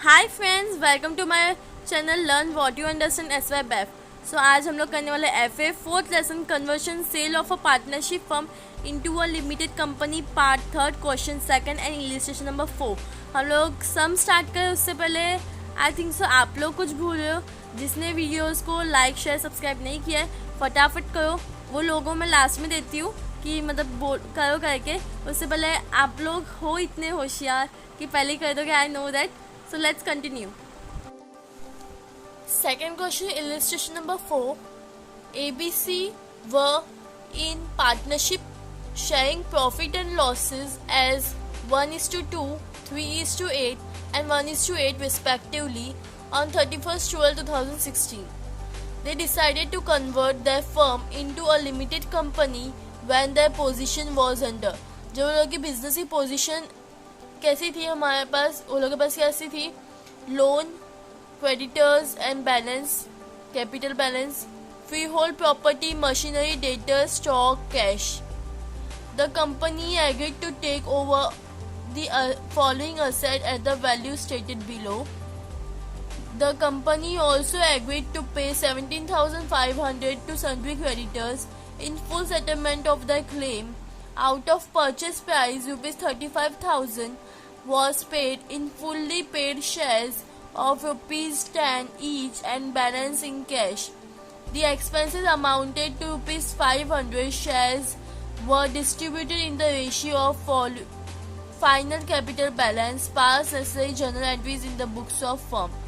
Hi friends, welcome to my channel learn what you understand S Y BAF. So आज हम लोग करने वाले FA fourth lesson conversion sale of a partnership firm into a limited company part third question second and illustration number 4। हम लोग सम start करें उससे पहले आई थिंक सो आप लोग कुछ भूल रहे हो। जिसने वीडियोज़ को लाइक शेयर सब्सक्राइब नहीं किया है फटाफट करो। वो लोगों मैं लास्ट में देती हूँ कि मतलब बोल करो करके। उससे पहले आप लोग हो इतने होशियार कि पहले ही कर दोगे। I know that. So let's continue. Second question, illustration number 4. ABC were in partnership sharing profit and losses as 1:2, 3:8 and 1:8 respectively on 31st 12 2016. They decided to convert their firm into a limited company when their position was under. जो लोगों की business की position कैसी थी हमारे पास, वो लोगों के पास कैसी थी? Loan, creditors and balance, capital balance, free hold property, machinery, debtor, stock, cash. The company agreed to take over the following asset at the value stated below. The company also agreed to pay 17,500 to sundry creditors in full settlement of their claim. Out of purchase price, rupees 35,000 was paid in fully paid shares of rupees 10 each and balance in cash. The expenses amounted to rupees 500. Shares were distributed in the ratio of final capital balance, past necessary journal entries in the books of firm.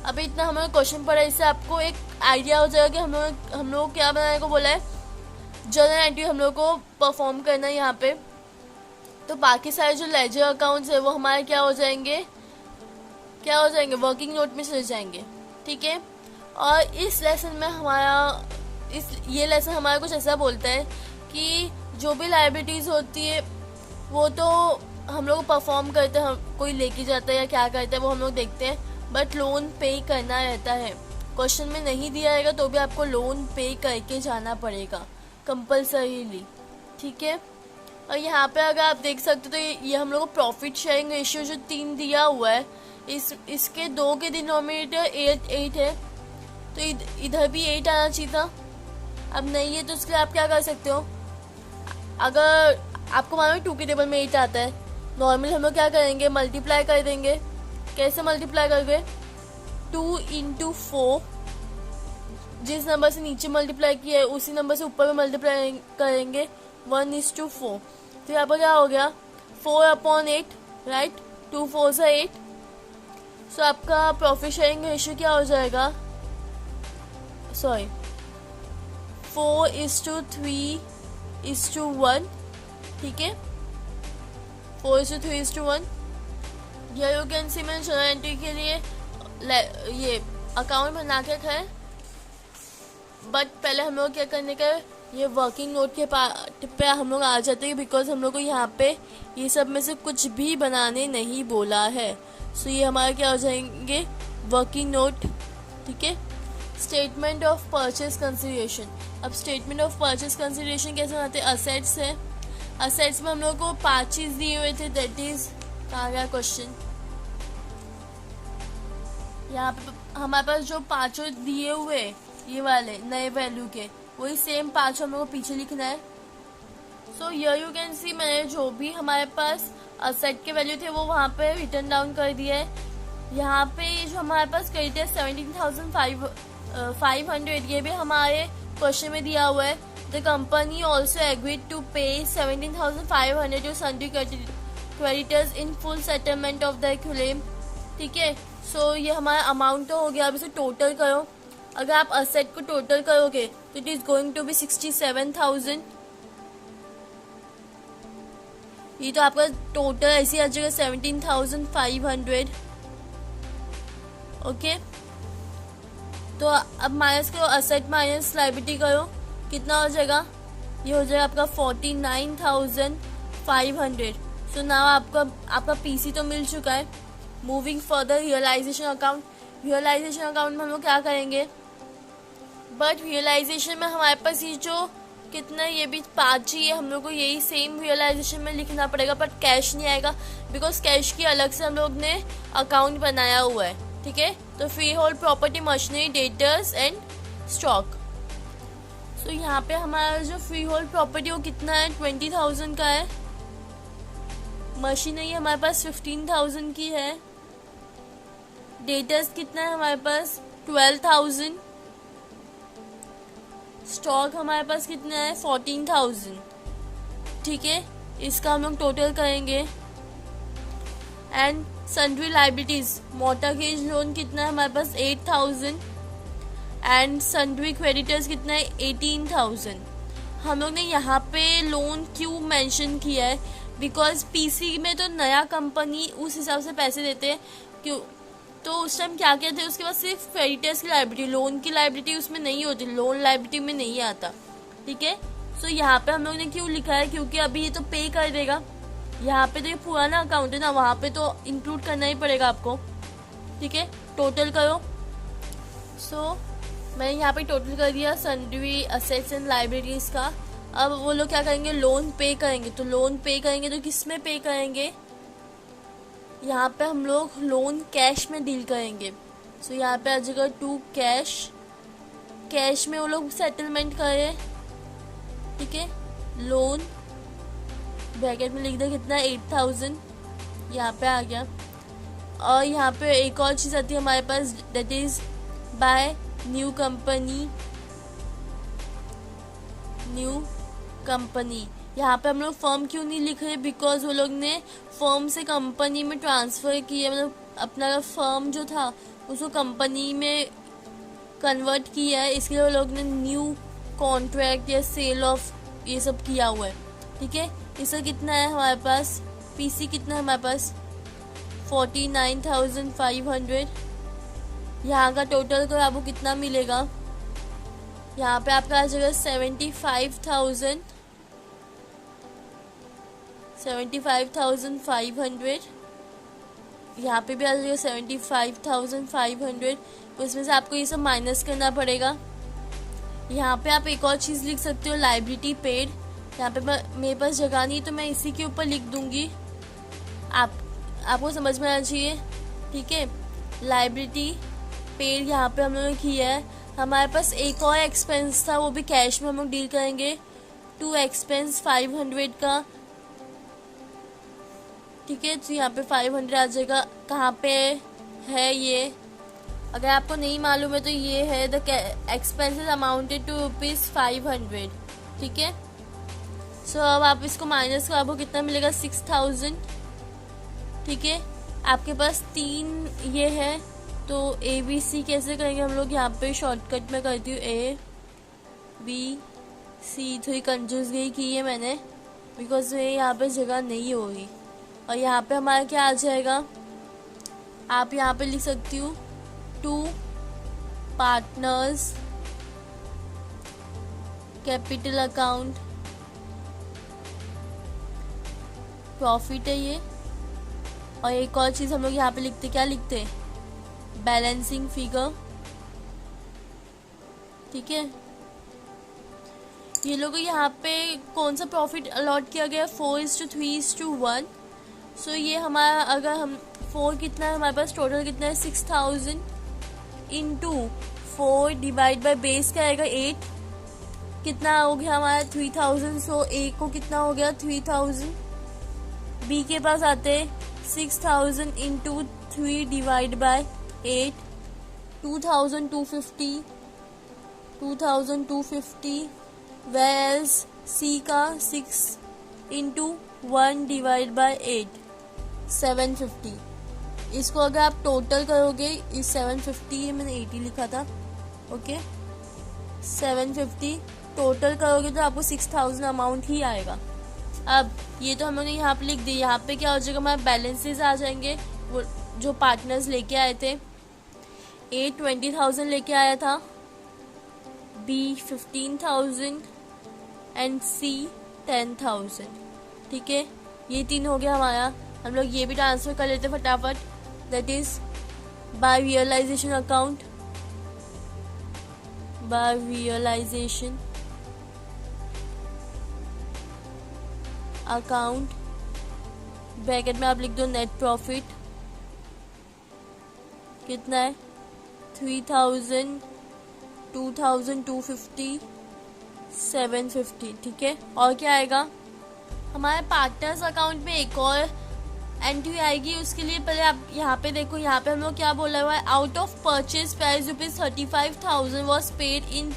अभी इतना हमें question पढ़ा, इससे आपको एक idea हो जाएगा कि हम लोग क्या बनाने को बोला है. जर्नल एंट्री हम लोग को परफॉर्म करना है यहाँ पे. तो बाकी सारे जो लेजर अकाउंट्स है वो हमारे क्या हो जाएंगे वर्किंग नोट में चले जाएंगे. ठीक है. और इस लेसन में ये लेसन हमारा कुछ ऐसा बोलता है कि जो भी लाइबिलिटीज होती है वो तो हम लोग परफॉर्म करते हैं, कोई लेके जाता है या क्या करता है वो हम लोग देखते हैं, बट लोन पे करना रहता है. क्वेश्चन में नहीं दिया जाएगा तो भी आपको लोन पे करके जाना पड़ेगा कंपल्सरीली. ठीक है. और यहाँ पे अगर आप देख सकते हो तो ये हम लोग को प्रॉफिट शेयरिंग रेशियो जो 3 दिया हुआ है, इसके 2 के डिनोमिनेटर 8 है, तो इधर भी 8 आना चाहिए था. अब नहीं है तो इसके लिए आप क्या कर सकते हो, अगर आपको मालूम 2 के टेबल में 8 आता है, नॉर्मली हम लोग क्या करेंगे, मल्टीप्लाई कर देंगे. कैसे मल्टीप्लाई करोगे? 2 into 4, जिस नंबर से नीचे मल्टीप्लाई किया है उसी नंबर से ऊपर में मल्टीप्लाई करेंगे 1:4. तो यहाँ पर क्या हो गया 4/8, राइट. 2 4 से 8. सो आपका प्रॉफिट शेयरिंग रेशियो क्या हो जाएगा, 4:3:1. ठीक है. 4:3:1. यू कैन सी मैंने जर्नल एंट्री के लिए ये अकाउंट बना के रखा है, बट पहले हम लोग क्या करने का, ये वर्किंग नोट के पार्ट पे हम लोग आ जाते हैं बिकॉज हम लोग को यहाँ पे ये सब में से कुछ भी बनाने नहीं बोला है. सो ये हमारे क्या हो जाएंगे, वर्किंग नोट. ठीक है. Statement of purchase consideration. अब स्टेटमेंट ऑफ परचेज कंसिडरेशन कैसे बनाते हैं, असेट्स है. असेट्स में हम लोग को 5 चीज दिए हुए थे, दैट इज कहाँ गया क्वेश्चन, यहाँ पे हमारे पास जो 5 दिए हुए ये वाले नए वैल्यू के, वही सेम 5 हम लोग को पीछे लिखना है. सो यू कैन सी मैंने जो भी हमारे पास असेट के वैल्यू थे वो वहाँ पे रिटर्न डाउन कर दिया है. यहाँ पे जो हमारे पास क्रेडिट है 17,500, ये भी हमारे क्वेश्चन में दिया हुआ है. The company also agreed to pay 17,500 to sundry creditors in full settlement of the claim. ठीक है. सो ये हमारा अमाउंट तो हो गया. अब इसे टोटल करो. अगर आप असेट को टोटल करोगे तो it is going to be 67,000. ये तो आपका टोटल ऐसी आ जाएगा 17,500. ओके. तो अब माइनस करो, असेट माइनस लायबिलिटी करो, कितना हो जाएगा, ये हो जाएगा आपका 49,500. सो नाउ आपका पीसी तो मिल चुका है. Moving further, realisation account. Realisation account में हम लोग क्या करेंगे, बट रियलाइजेशन में हमारे पास ये जो कितना, ये भी 5 ही है, हम लोग को यही सेम रियलाइजेशन में लिखना पड़ेगा, बट कैश नहीं आएगा बिकॉज कैश की अलग से हम लोग ने अकाउंट बनाया हुआ है, ठीक है। तो free hold property, machinery, debtors and stock. So यहाँ पे हमारा जो फ्री होल्ड प्रॉपर्टी वो कितना है, 20,000 का है। मशीनरी हमारे पास 15,000 की है। डेटर्स कितना है हमारे पास, 12,000। स्टॉक हमारे पास कितना है, 14,000, ठीक है। इसका हम लोग टोटल करेंगे। And sundry liabilities, mortgage loan कितना है हमारे पास, 8,000। एंड सन्ड्री क्रेडिटर्स कितना है, 18,000। हम लोग ने यहाँ पे लोन क्यों मेंशन किया है, बिकॉज पीसी में तो नया कंपनी उस हिसाब से पैसे देते हैं, क्यों तो उस टाइम क्या कहते हैं, उसके बाद सिर्फ क्रेडिटर्स की लाइबिलिटी, लोन की लाइबिलिटी उसमें नहीं होती, लोन लाइबिलिटी में नहीं आता, ठीक है। सो यहाँ पे हम लोग ने क्यों लिखा है, क्योंकि अभी ये तो पे कर देगा, यहाँ पे तो ये पुराना अकाउंट है ना, वहाँ पे तो इंक्लूड करना ही पड़ेगा आपको, ठीक है। टोटल करो। सो मैंने यहाँ पे टोटल कर दिया सन्ड्री असेट्स एंड लाइबिलिटीज का। अब वो लोग क्या करेंगे, लोन पे करेंगे। तो लोन पे करेंगे तो किस में पे करेंगे, यहाँ पे हम लोग लोन कैश में डील करेंगे। सो यहाँ पे आ जाएगा टू कैश, कैश में वो लोग सेटलमेंट करें, ठीक है। लोन ब्रैकेट में लिख दे कितना, 8,000, यहाँ पे आ गया। और यहाँ पे एक और चीज़ आती है हमारे पास, that is by new company. यहाँ पे हम लोग फर्म क्यों नहीं लिख रहे, बिकॉज वो लोग ने फर्म से कंपनी में ट्रांसफ़र किया, मतलब अपना फर्म जो था उसको कंपनी में कन्वर्ट किया है, इसके लिए वो लोग ने न्यू कॉन्ट्रैक्ट या सेल ऑफ ये सब किया हुआ है, ठीक है। इसका कितना है हमारे पास, पीसी कितना है हमारे पास, 49,500। यहाँ का टोटल का आपको कितना मिलेगा, यहाँ पे आपका आ जाएगा 75,500। यहाँ पे भी आ जाएगा 75,500। उसमें से आपको ये सब माइनस करना पड़ेगा। यहाँ पे आप एक और चीज़ लिख सकते हो, लाइबिलिटी पेड। यहाँ पे मेरे पास जगह नहीं तो मैं इसी के ऊपर लिख दूंगी, आपको समझ में आना चाहिए, ठीक है। लाइबिलिटी पेड यहाँ पे हम लोगों ने किया है। हमारे पास एक और एक्सपेंस था, वो भी कैश में हम लोग डील करेंगे, टू एक्सपेंस 500 का, ठीक है। तो यहाँ पे 500 आ जाएगा। कहाँ पे है ये, अगर आपको नहीं मालूम है तो ये है द एक्सपेंसेस अमाउंटेड टू ₹500, ठीक है। सो अब आप इसको माइनस करो, आपको कितना मिलेगा, 6,000, ठीक है। आपके पास 3 ये है, तो ABC कैसे करेंगे हम लोग, यहाँ पे शॉर्टकट में करती हूँ ABC। थोड़ी कंफ्यूज गई की है मैंने, बिकॉज ये यहाँ पे जगह नहीं होगी। और यहाँ पे हमारा क्या आ जाएगा, आप यहाँ पे लिख सकती हूँ, 2 पार्टनर्स कैपिटल अकाउंट, प्रॉफिट है ये। और एक और चीज़ हम लोग यहाँ पे लिखते, क्या लिखते हैं, बैलेंसिंग फिगर, ठीक है। ये लोग यहाँ पे कौन सा प्रॉफिट अलॉट किया गया, 4:3:1। सो ये हमारा, अगर हम 4 कितना है हमारे पास, टोटल कितना है 6,000 इंटू 4 डिवाइड बाय बेस क्या आएगा 8, कितना हो गया हमारा 3,000। सो ए को कितना हो गया 3,000। बी के पास आते 6,000 इंटू 3 डिवाइड बाय 8, 2,250। वेल्स सी का 6 इंटू 1 डिवाइड बाय 8, 750। इसको अगर आप टोटल करोगे, इस 750 मैंने 80 लिखा था, ओके, 750 टोटल करोगे तो आपको 6,000 अमाउंट ही आएगा। अब ये तो हम लोगों ने यहाँ पे लिख दिया। यहाँ पे क्या हो जाएगा, हमारे बैलेंसेस आ जाएंगे, वो जो पार्टनर्स लेके आए थे। A 20,000 लेके आया था, B 15,000 एंड C 10,000, ठीक है। ये 3 हो गया हमारा। हम लोग ये भी ट्रांसफर कर लेते फटाफट, that is by realisation account, by realisation account, bracket में आप लिख दो नेट प्रॉफिट कितना है 3000, 2250, 750, ठीक है। और क्या आएगा, हमारे पार्टनर्स अकाउंट में एक और एंट्री आएगी। उसके लिए पहले आप यहाँ पे देखो, यहाँ पे हम लोग क्या बोला हुआ है, out of purchase price ₹35,000 was paid in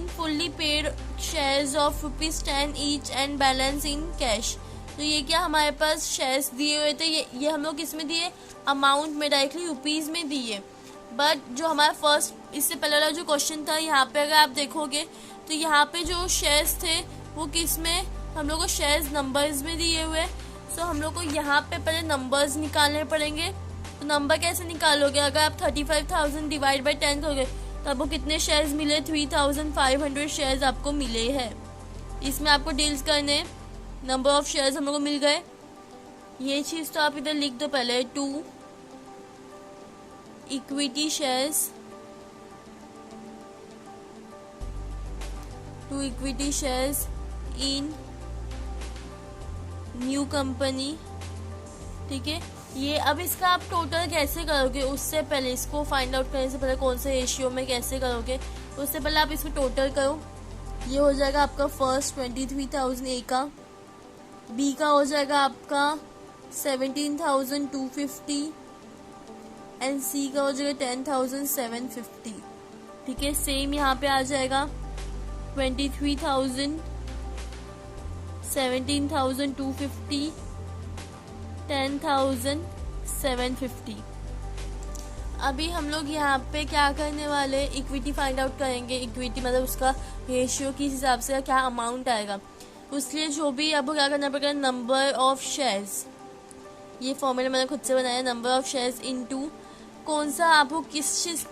fully paid shares of ₹10 each and balance in cash. तो ये क्या हमारे पास शेयर्स दिए हुए थे, ये हम लोग किस में दिए, अमाउंट में, डायरेक्टली रुपीज़ में दिए। बट जो हमारा फर्स्ट इससे पहले वाला जो क्वेश्चन था, यहाँ पे अगर आप देखोगे तो यहाँ पे जो शेयर्स थे वो किस में, हम लोग को शेयर्स नंबर्स में दिए हुए। सो हम लोग को यहाँ पे पहले नंबर्स निकालने पड़ेंगे। तो नंबर कैसे निकालोगे, अगर आप 35,000 डिवाइड बाई 10 करोगे तो आपको कितने शेयर्स मिले, 3,500 शेयर्स आपको मिले हैं। इसमें आपको डील्स करने, नंबर ऑफ शेयर्स हम लोग को मिल गए। ये चीज़ तो आप इधर लिख दो पहले, 2 equity shares, 2 equity shares in new company, ठीक है। ये अब इसका आप टोटल कैसे करोगे, उससे पहले इसको फाइंड आउट करने से पहले कौन से रेशियो में कैसे करोगे, उससे पहले आप इसको टोटल करो। ये हो जाएगा आपका फर्स्ट 23,000 ए का, बी का हो जाएगा आपका 17,250 एंड सी का हो जाएगा 10,750, ठीक है। सेम यहाँ पे आ जाएगा 23,000, 17,250, 10,750। अभी हम लोग यहाँ पे क्या करने वाले, इक्विटी फाइंड आउट करेंगे। इक्विटी मतलब उसका रेशियो किस हिसाब से क्या अमाउंट आएगा, उसलिए जो भी आपको क्या करना पड़ेगा, नंबर ऑफ शेयर्स, ये फॉर्मूला मैंने खुद से बनाया, नंबर ऑफ शेयर्स इनटू कौन सा आपको किस चीज़,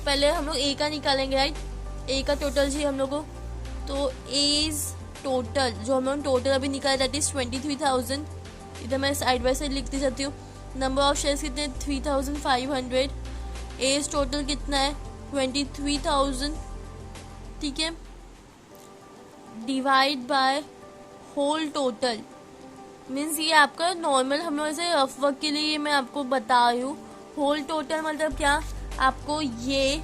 पहले हम लोग ए का निकालेंगे, राइट। ए का टोटल चाहिए हम लोग को, तो एज टोटल जो हम लोग टोटल अभी निकाला दैट इज 23,000। इधर मैं साइड बाय साइड लिखती जाती हूँ। नंबर ऑफ शेयर्स कितने, 3,500। एज टोटल कितना है, 23,000, ठीक है। Divide by whole total, means ये आपका नॉर्मल, हम लोग ऐसे रफ वर्क के लिए मैं आपको बता रही हूँ। होल टोटल मतलब क्या, आपको ये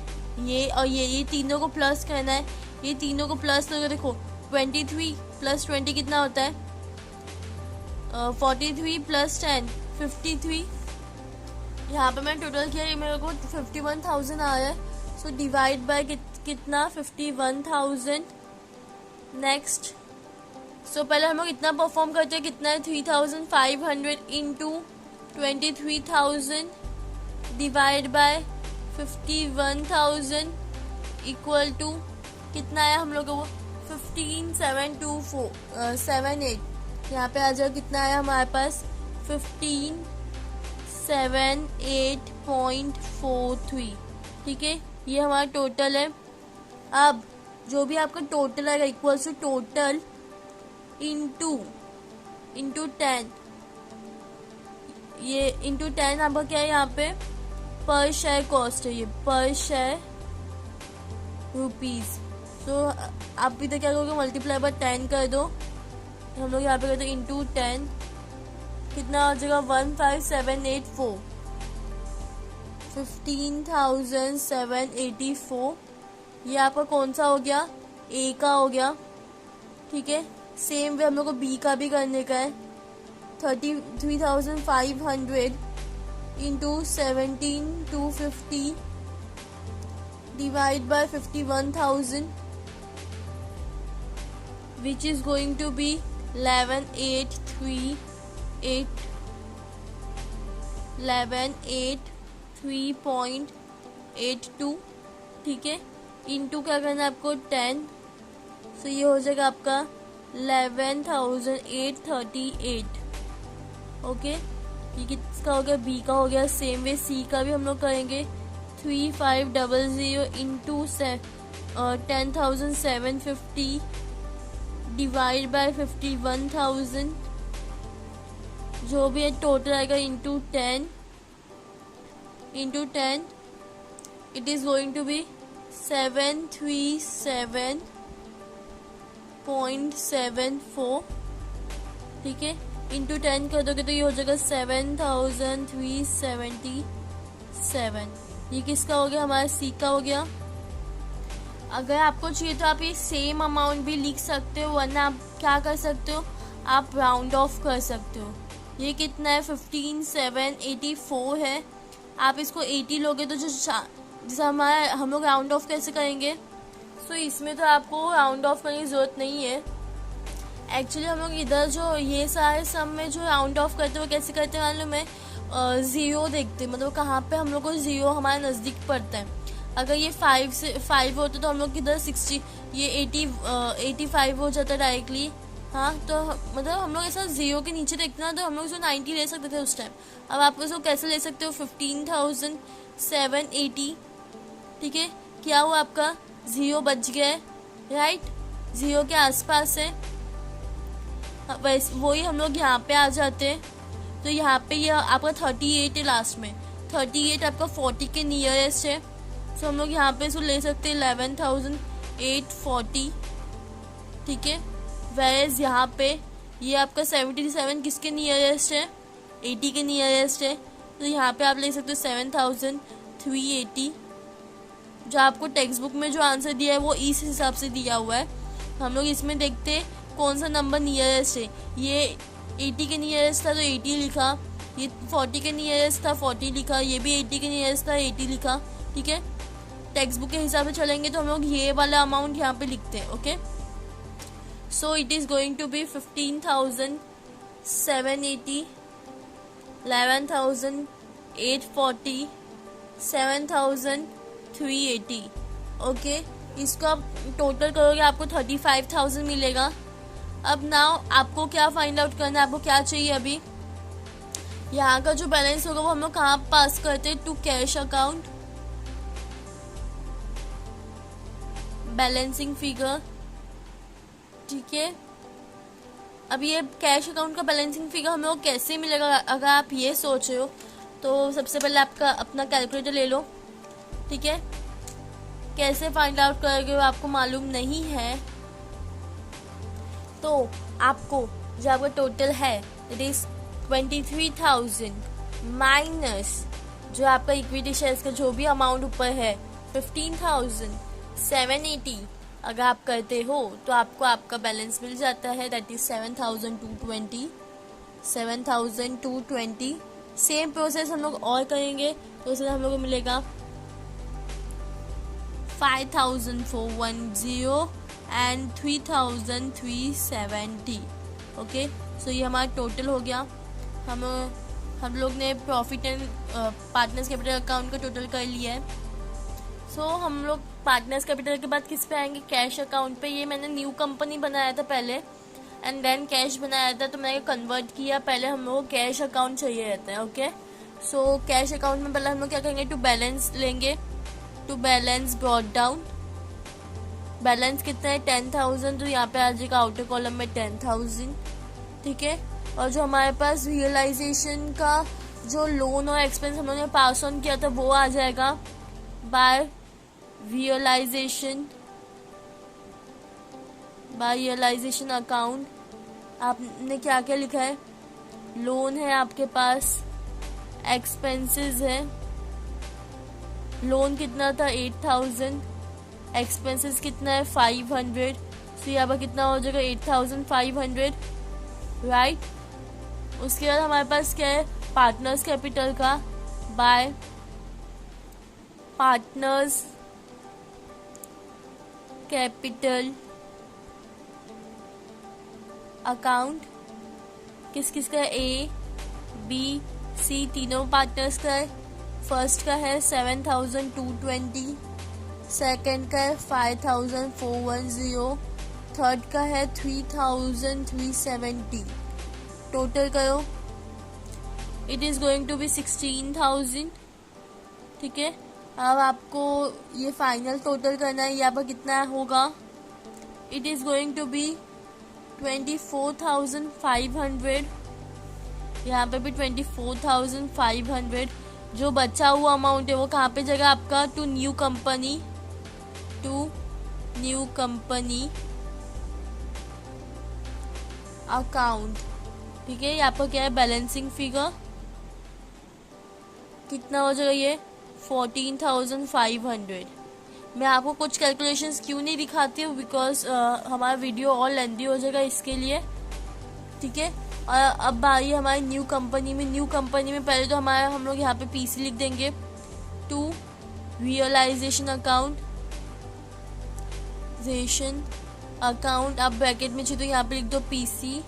और ये तीनों को प्लस करना है। ये तीनों को प्लस करोगे, देखो 23 + 20 कितना होता है, 43 + 10 53। यहाँ पे मैं टोटल किया, ये मेरे को 51,000 आ रहा है। सो डिवाइड बाय कितना, 51,000। नेक्स्ट, सो पहले हम लोग इतना परफॉर्म करते हैं, कितना है 3,500 into 23,000 divide by 51,000 equal to कितना आया हम लोग को, 15,728। यहाँ पे आ जाओ, कितना आया हमारे पास 15,78.43, ठीक है। ये हमारा टोटल है। अब जो भी आपका टोटल आएगा इक्वल्स टू टोटल इंटू 10, ये इंटू 10 आपका क्या है, यहाँ पे पर शेयर कॉस्ट है, ये पर शेयर रुपीज। तो आप भी तो क्या करोगे, मल्टीप्लाई बाय 10 कर दो। हम लोग यहाँ पे करते हैं इंटू 10, कितना हो जाएगा 15,784, 15,784। ये आपका कौन सा हो गया, ए का हो गया, ठीक है। सेम वे हम लोग को बी का भी करने का है, 33,500 into 17,250 divide by 51,000 which is going to be 11,803.82, ठीक है। इंटू क्या करना है आपको 10, सो ये हो जाएगा आपका 11,838, ओके। ये किसका हो गया, बी का हो गया। सेम वे सी का भी हम लोग करेंगे, 3,500 इंटू 10,750 डिवाइड बाय 51,000, जो भी है टोटल आएगा into 10 it is going to be 737 0.74, ठीक है, इंटू 10 कर दोगे तो ये हो जाएगा 7377। ये किसका हो गया? हमारा सी का हो गया। अगर आपको चाहिए तो आप ये सेम अमाउंट भी लिख सकते हो, वरना आप क्या कर सकते हो, आप राउंड ऑफ कर सकते हो। ये कितना है? 15,784 है। आप इसको 80 लोगे तो जैसे हमारा हम लोग राउंड ऑफ कैसे करेंगे, सो इसमें तो आपको राउंड ऑफ करने की ज़रूरत नहीं है। एक्चुअली हम लोग इधर जो ये सारे सम में जो राउंड ऑफ करते हैं वो कैसे करते हैं मालूम है? ज़ीरो देखते, मतलब कहाँ पे हम लोग को ज़ीरो हमारे नज़दीक पड़ता है। अगर ये 5 होता तो हम लोग किधर 60, ये 85 हो जाता डायरेक्टली। हाँ, तो मतलब हम लोग ऐसा ज़ीरो के नीचे देखते ना, तो हम लोग इसको 90 ले सकते थे उस टाइम। अब आप इसको कैसे ले सकते हो? 15,780, ठीक है। क्या हुआ? आपका ज़ीरो बच गया है, राइट, ज़ीरो के आसपास है। वैसे वही हम लोग यहाँ पे आ जाते हैं, तो यहाँ पे ये आपका 38 है लास्ट में। 38 आपका 40 के नियरेस्ट है, सो हम लोग यहाँ पे इसको ले सकते हैं 11,840, ठीक है। वैस यहाँ पे ये आपका 77 किसके नियरेस्ट है? 80 के नियरेस्ट है, तो यहाँ पे आप ले सकते हो 7,380। जो आपको टेक्स्ट बुक में जो आंसर दिया है वो इस हिसाब से दिया हुआ है। हम लोग इसमें देखते हैं कौन सा नंबर नियरेस्ट है। ये 80 के नियरेस्ट था तो 80 लिखा, ये 40 के नियरेस्ट था 40 लिखा, ये भी 80 के नियरेस्ट था 80 लिखा, ठीक है। टेक्स्ट बुक के हिसाब से चलेंगे तो हम लोग ये वाला अमाउंट यहाँ पे लिखते हैं, okay. So it is going to be 15,780, 11,840, 7,380, okay. इसको आप टोटल करोगे आपको 35,000 मिलेगा। अब नाउ आपको क्या फाइंड आउट करना है, आपको क्या चाहिए? अभी यहाँ का जो बैलेंस होगा वो हम लोग कहाँ पास करते हैं? To cash account, balancing figure, ठीक है। अब ये कैश अकाउंट का बैलेंसिंग फिगर हम लोग कैसे मिलेगा? अगर आप ये सोच रहे हो तो सबसे पहले आपका अपना कैलकुलेटर ले लो, ठीक है। कैसे फाइंड आउट करोगे वो आपको मालूम नहीं है, तो आपको जो आपका टोटल है इट इज 23,000 माइनस जो आपका इक्विटी शेयर्स का जो भी अमाउंट ऊपर है 15,780 अगर आप करते हो तो आपको आपका बैलेंस मिल जाता है, दैट इज 7,220। सेम प्रोसेस हम लोग और करेंगे तो उसमें हम लोग को मिलेगा 5,410 एंड 3,370, ओके। सो ये हमारा टोटल हो गया। हम लोग ने profit and partners capital account का टोटल कर लिया है। सो हम लोग पार्टनर्स कैपिटल के बाद किस पे आएंगे? कैश अकाउंट पे। ये मैंने न्यू कंपनी बनाया था पहले एंड देन कैश बनाया था, तो मैंने कन्वर्ट किया। पहले हम लोग को कैश अकाउंट चाहिए रहता है, ओके। सो कैश अकाउंट में पहले हम लोग क्या करेंगे? टू बैलेंस लेंगे, to balance brought down. Balance कितना है? 10,000, तो यहाँ पे आ जाएगा आउटर कॉलम में 10,000, ठीक है। और जो हमारे पास रियलाइजेशन का जो लोन और एक्सपेंस हम लोगों ने पास ऑन किया था वो आ जाएगा बाय रियलाइजेशन अकाउंट। आपने क्या क्या लिखा है? लोन है आपके पास, एक्सपेंसेस है। लोन कितना था? 8,000, एक्सपेंसेस कितना है? 500, तो यहाँ पर कितना हो जाएगा? 8,500, राइट। उसके बाद हमारे पास क्या है? पार्टनर्स कैपिटल का बाय पार्टनर्स कैपिटल अकाउंट। किस किस का है? ए बी सी तीनों पार्टनर्स का है। फर्स्ट का है 7,220, सेकंड का है 5,410, थर्ड का है 3,370। टोटल करो, it is going to be 16,000, ठीक है। अब आपको ये फाइनल टोटल करना है, यहाँ पर कितना होगा? It is going to be 24,500, यहाँ पे भी 24,500। जो बचा हुआ अमाउंट है वो कहाँ पे जाएगा आपका? टू न्यू कंपनी अकाउंट, ठीक है। यहाँ पर क्या है, बैलेंसिंग फिगर कितना हो जाएगा ये 14,500। मैं आपको कुछ कैलकुलेशंस क्यों नहीं दिखाती हूँ, बिकॉज हमारा वीडियो और लेंदी हो जाएगा इसके लिए, ठीक है। और अब आई हमारी न्यू कंपनी में। न्यू कंपनी में पहले तो हम लोग यहाँ पे पीसी लिख देंगे, टू रियलाइजेशन अकाउंट, आप ब्रैकेट में चाहिए तो यहाँ पे लिख दो पीसी,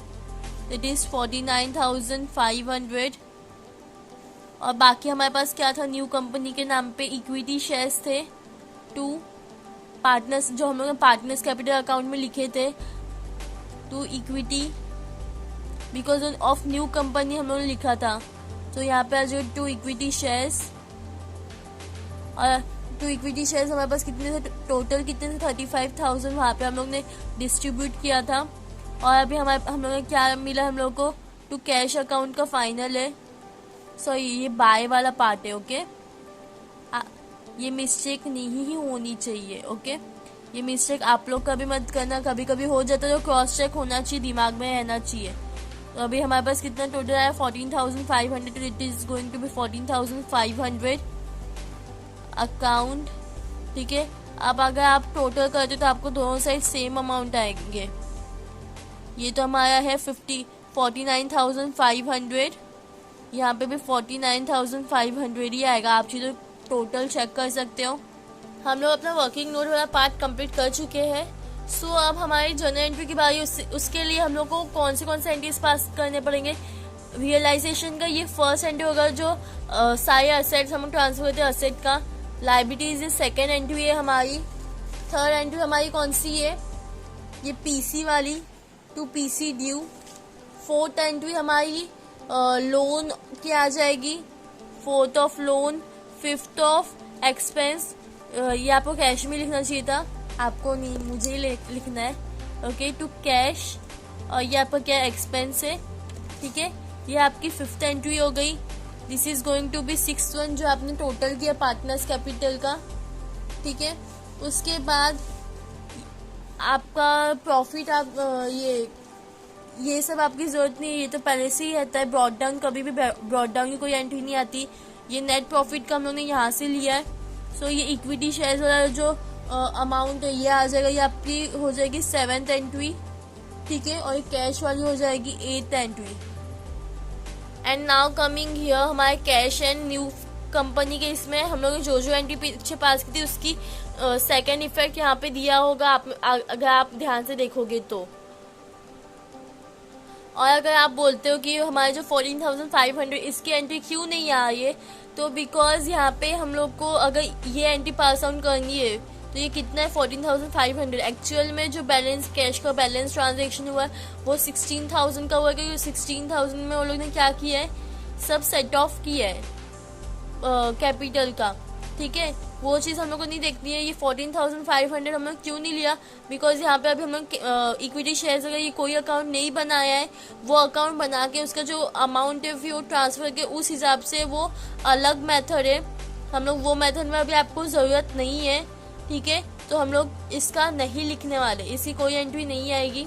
इट इज 49,500। और बाकी हमारे पास क्या था, न्यू कंपनी के नाम पे इक्विटी शेयर्स थे, टू पार्टनर्स, जो हम लोग ने पार्टनर्स कैपिटल अकाउंट में लिखे थे, to equity, because of new company हम लोग ने लिखा था, तो यहाँ पे आ जाओ टू इक्विटी शेयर्स। और टू इक्विटी शेयर्स हमारे पास कितने थे, टोटल कितने थे 35,000, वहाँ पे हम लोग ने डिस्ट्रीब्यूट किया था। और अभी हम लोग ने क्या मिला हम लोग को, टू कैश अकाउंट का फाइनल है। सो ये बाय वाला पार्ट है, ओके। ये मिस्टेक नहीं ही होनी चाहिए, ओके। ये मिस्टेक आप लोग कभी मत करना, कभी कभी हो जाता है, तो क्रॉस चेक होना चाहिए, दिमाग में रहना चाहिए। तो अभी हमारे पास कितना टोटल आया 14,500, it is going to be 14,500 account, ठीक है। अब अगर आप टोटल करते तो आपको दोनों साइड सेम अमाउंट आएंगे। ये तो हमारा है 49,500, यहाँ पे भी 49,500 ही आएगा। आप चीज़ों टोटल चेक कर सकते हो। हम लोग अपना वर्किंग नोट वाला पार्ट कंप्लीट कर चुके हैं। सो अब हमारी जर्नल एंट्री की बारी, उसके लिए हम लोग को कौन से एंट्रीज पास करने पड़ेंगे। रियलाइजेशन का ये फर्स्ट एंट्री होगा, जो सारे असेट्स हम ट्रांसफर करते हैं असेट का। लाइबिलिटीज ये सेकेंड एंट्री है हमारी। थर्ड एंट्री हमारी कौन सी है, ये पीसी वाली, to PC due. Fourth entry हमारी लोन की आ जाएगी, fourth of loan. Fifth of expense, ये आपको कैश में लिखना चाहिए था, आपको नहीं, मुझे ही लिखना है, ओके, टू कैश। और ये आपका क्या एक्सपेंस है, ठीक है। ये आपकी फिफ्थ एंट्री हो गई। This is going to be sixth one, जो आपने टोटल किया पार्टनर्स कैपिटल का, ठीक है। उसके बाद आपका प्रॉफिट, आप ये सब आपकी जरूरत नहीं है, ये तो पहले से ही रहता है। ब्रॉड डाउन, कभी भी ब्रॉड डाउन की कोई एंट्री नहीं आती। ये नेट प्रॉफिट का हम लोगों ने यहाँ से लिया है। सो ये इक्विटी शेयर्स वाला जो अमाउंट है ये आ जाएगा, ये आपकी हो जाएगी सेवेंथ एंट्री, ठीक है। और कैश वाली हो जाएगी eighth entry. And now coming here हमारे कैश एंड न्यू कंपनी के, इसमें हम लोग ने जो एंट्री पीछे पास की थी उसकी सेकेंड इफेक्ट यहाँ पे दिया होगा, अगर आप ध्यान से देखोगे तो। और अगर आप बोलते हो कि हमारे जो 14,500 इसकी एंट्री क्यों नहीं आ रही है, तो बिकॉज यहाँ पे हम लोग को अगर ये एंट्री पास आउट करनी है तो ये कितना है 14,500। एक्चुअल में जो बैलेंस, कैश का बैलेंस ट्रांजेक्शन हुआ है वो 16,000 का हुआ है, क्योंकि 16,000 में वो लोग ने क्या किया है, सब सेट ऑफ किया है कैपिटल का, ठीक है। वो चीज़ हम लोग को नहीं देखनी है। ये 14,500 हम लोग क्यों नहीं लिया, बिकॉज यहाँ पे अभी हम लोग इक्विटी शेयर्स अगर ये कोई अकाउंट नहीं बनाया है, वो अकाउंट बना के उसका जो अमाउंट है वो ट्रांसफर के उस हिसाब से वो अलग मेथड है। हम लोग वो मेथड में अभी आपको ज़रूरत नहीं है, ठीक है। तो हम लोग इसका नहीं लिखने वाले, इसकी कोई एंट्री नहीं आएगी,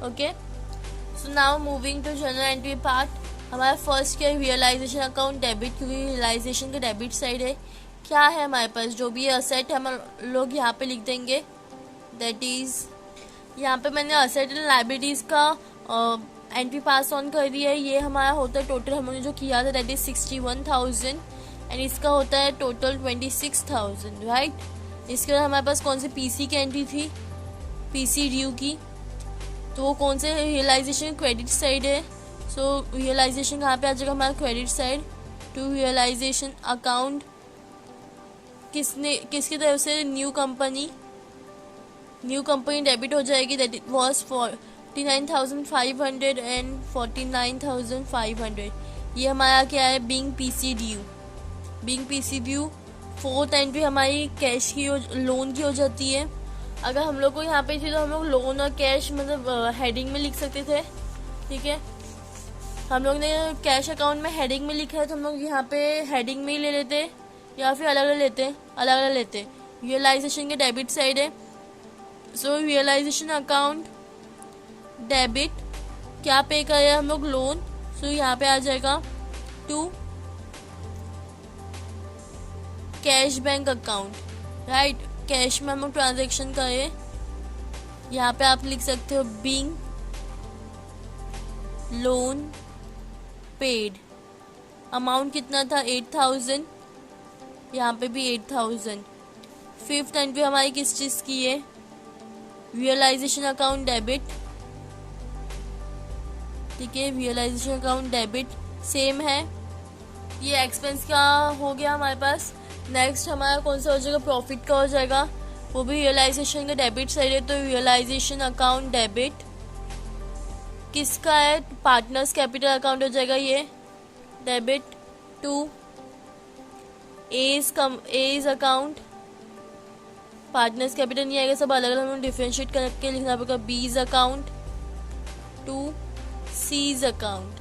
okay. So now moving to general entry part. हमारा फर्स्ट क्या है, रियलाइजेशन अकाउंट डेबिट, क्योंकि रियलाइजेशन का डेबिट साइड है। क्या है हमारे पास, जो भी असेट हम लोग यहाँ पे लिख देंगे, दैट इज, यहाँ पे मैंने असेट एंड लाइबिलिटीज का एंट्री पास ऑन कर दिया है। ये हमारा होता है टोटल हमने जो किया था, दैट इज 61,000, एंड इसका होता है टोटल 26,000, राइट। इसके बाद हमारे पास कौन सी पीसी की एंट्री थी, पीसी ड्यू की, तो वो कौन से रियलाइजेशन क्रेडिट साइड है। सो रियलाइजेशन कहाँ पे आ जाएगा, हमारा credit side. To realisation account किसकी तरफ से, न्यू कंपनी डेबिट हो जाएगी, दैट इट वॉज 49,500 एंड 49,500। ये हमारा क्या है, being PC due. Fourth entry हमारी कैश की, लोन की हो जाती है। अगर हम लोग को यहाँ पे थी तो हम लोग लोन और कैश मतलब हेडिंग में लिख सकते थे, ठीक है। हम लोग ने कैश अकाउंट में हेडिंग में लिखा है, तो हम लोग यहाँ पे हेडिंग में ही ले लेते या फिर अलग अलग लेते। रियलाइजेशन के डेबिट साइड है। सो रियलाइजेशन अकाउंट डेबिट, क्या पे करें हम लोग, लोन, सो यहाँ पे आ जाएगा to cash bank account, right, cash में हम लोग ट्रांजेक्शन करें, यहाँ पे आप लिख सकते हो बीइंग लोन पेड, अमाउंट कितना था 8000, यहाँ पे भी 8000। फिफ्थ एंट्री हमारी किस चीज़ की है, रियलाइजेशन अकाउंट डेबिट, ठीक है, रियलाइजेशन अकाउंट डेबिट सेम है, ये एक्सपेंस का हो गया हमारे पास। नेक्स्ट हमारा कौन सा हो जाएगा, प्रॉफिट का हो जाएगा, वो भी रियलाइजेशन का डेबिट साइड है, तो रियलाइजेशन अकाउंट डेबिट किसका है, पार्टनर्स कैपिटल अकाउंट हो जाएगा ये debit to A's account, partners capital नहीं आएगा, सब अलग अलग हमें डिफ्रेंशिएट करके लिखना पड़ेगा, B's account to C's account,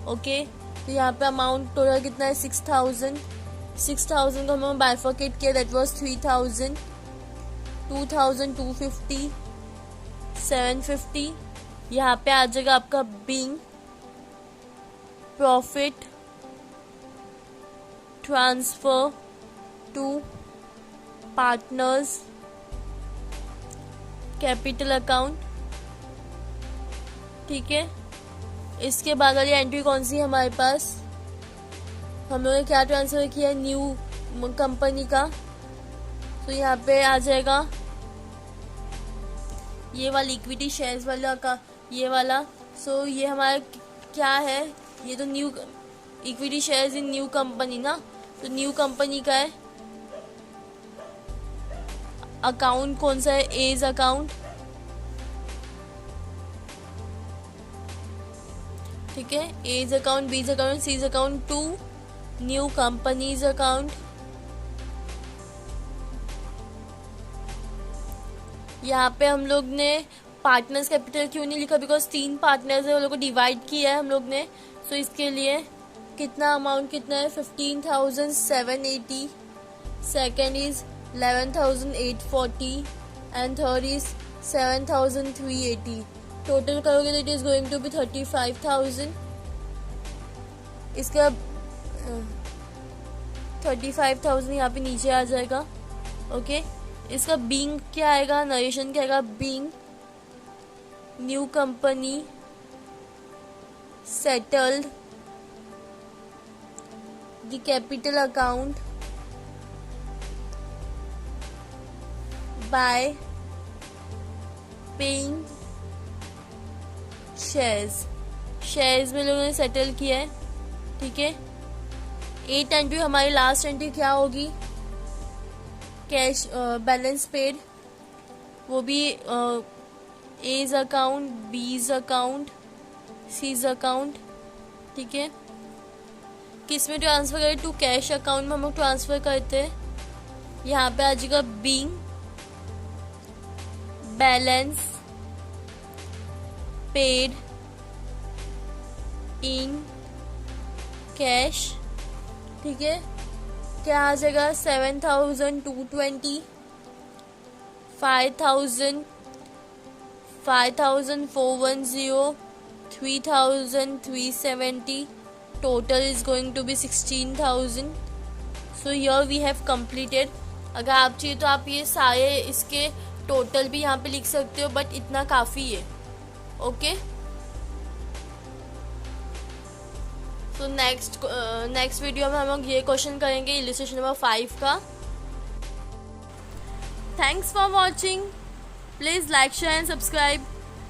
okay. तो यहाँ पे अमाउंट टोटल कितना है 6000 को हमने बाइफर्केट किया, दैट वाज 3000, 2000, 250, 750, यहाँ पे आ जाएगा आपका being profit transfer to partners capital account, ठीक है। इसके बाद वाली एंट्री कौन सी है हमारे पास, हम लोगों ने क्या ट्रांसफर किया, न्यू कंपनी का, तो यहाँ पे आ जाएगा ये वाला इक्विटी शेयर्स वाला का, ये वाला, सो ये हमारा क्या है, ये तो new equity shares in new company ना, तो न्यू कंपनी का है, अकाउंट कौन सा है, एज अकाउंट, ठीक है, A's account, B's account, C's account to new company's account. यहाँ पे हम लोग ने पार्टनर्स कैपिटल क्यों नहीं लिखा, बिकॉज 3 पार्टनर्स है, वो लोग को डिवाइड किया है हम लोग ने, सो इसके लिए कितना अमाउंट कितना है 15,780, second is 11,840 and third is 7,380, total करोगे तो it is going to be 35,000, इसका 35,000 यहाँ पे नीचे आ जाएगा, ओके। इसका बीइंग क्या आएगा, नरेशन क्या आएगा, being new company settled the capital account by paying shares में लोगों ने सेटल किया है, ठीक है। 8 एंट्री हमारी लास्ट एंट्री क्या होगी, कैश बैलेंस पेड, वो भी A's account, B's account, C's account, ठीक है। किस में ट्रांसफर करें, टू कैश अकाउंट में हम लोग ट्रांसफर करते हैं, यहाँ पे आ जाएगा being balance paid in cash, ठीक है। क्या आ जाएगा 7,220, 5,000, 5,410, 3,370, total is going to be 16,000. So here we have completed. अगर आप चाहिए तो आप ये सारे इसके टोटल भी यहाँ पे लिख सकते हो, बट इतना काफ़ी है, ओके। तो नेक्स्ट वीडियो में हम लोग ये क्वेश्चन करेंगे इलस्ट्रेशन नंबर 5 का। Thanks for watching, please like share and subscribe.